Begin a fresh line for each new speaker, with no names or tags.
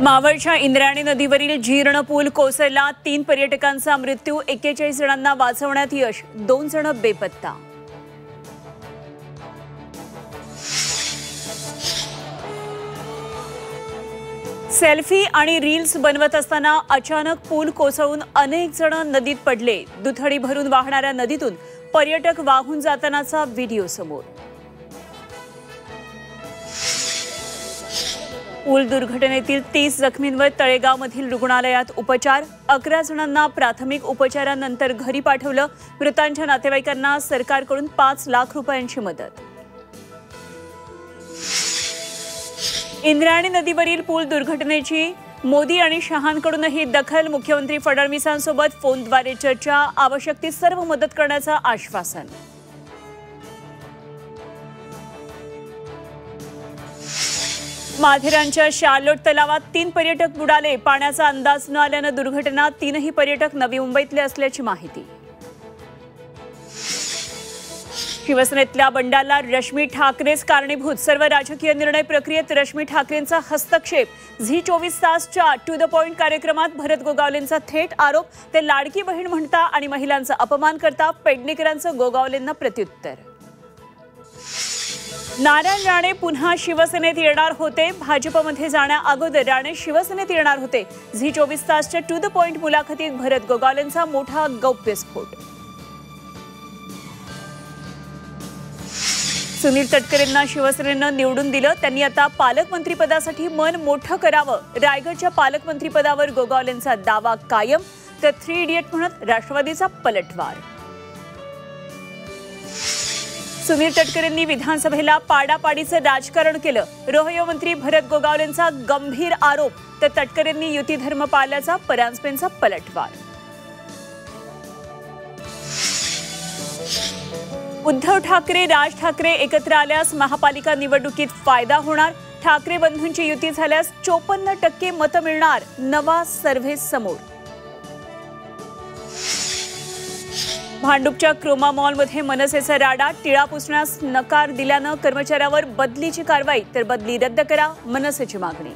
मावळच्या इंद्रायणी नदीवरील जीर्ण पूल कोसळला, 3 पर्यटकांचा मृत्यू, 41 जणांना वाचवण्यात यश, 2 जण बेपत्ता. सेल्फी आणि रील्स बनवत असताना अचानक पूल कोसळून अनेक जण नदीत पडले. दुथडी भरून वाहणाऱ्या नदीतून पर्यटक वाहून जातानाचा व्हिडिओ समोर. पूल दुर्घटनेतील 30 जखमींवर तळेगावमधील रुग्णालयात उपचार, 11 जणांना प्राथमिक उपचारानंतर घरी पाठवलं. मृतांच्या नातेवाईकांना सरकारकडून 5 लाख रुपयांची मदत. इंद्रायणी नदीवरील पूल दुर्घटनेची मोदी आणि शहांकडूनही दखल, मुख्यमंत्री फडणवीसांसोबत फोनद्वारे चर्चा, आवश्यक ती सर्व मदत करण्याचं आश्वासन. माथेरानच्या शार्लोट तलावात 3 पर्यटक बुडाले, पाण्याचा अंदाज न आल्यानं दुर्घटना, 3ही पर्यटक नवी मुंबईतले असल्याची माहिती. शिवसेनेतल्या बंडाला रश्मी ठाकरेच कारणीभूत, सर्व राजकीय निर्णय प्रक्रियेत रश्मी ठाकरेंचा हस्तक्षेप. झी 24 तासच्या टू द पॉइंट कार्यक्रमात भरत गोगावलेंचा थेट आरोप, ते लाडकी बहीण म्हणता आणि महिलांचा अपमान करता. पेडणेकरांचं गोगावलेंना प्रत्युत्तर. नारायण राणे पुन्हा शिवसेनेत येणार होते, भाजपमध्ये जाण्या अगोदर राणे शिवसेनेत येणार होते. झी 24 तासच्या टू द पॉइंट मुलाखतीत भरत गोगावलेंचा मोठा गौप्यस्फोट. सुनील तटकरेंना शिवसेनेनं निवडून दिलं, त्यांनी आता पालकमंत्रीपदासाठी मन मोठं करावं. रायगडच्या पालकमंत्रीपदावर गोगावलेंचा दावा कायम, तर 3 इडियट म्हणत राष्ट्रवादीचा पलटवार. सुनील तटकरेंनी विधानसभेला पाडापाडीचं राजकारण केलं, गृहमंत्री भरत गोगावलेंचा गंभीर आरोप, तर तटकरेंनी युती धर्म पाळल्याचा परांजपेंचा पलटवार. उद्धव ठाकरे, राज ठाकरे एकत्र आल्यास महापालिका निवडणुकीत फायदा होणार. ठाकरे बंधूंची युती झाल्यास 54% मतं मिळणार, नवा सर्व्हे समोर. भांडूपच्या क्रोमा मॉलमध्ये मनसेचा राडा, टिळा पुसण्यास नकार दिल्यानं कर्मचाऱ्यावर बदलीची कारवाई, तर बदली रद्द करा, मनसेची मागणी.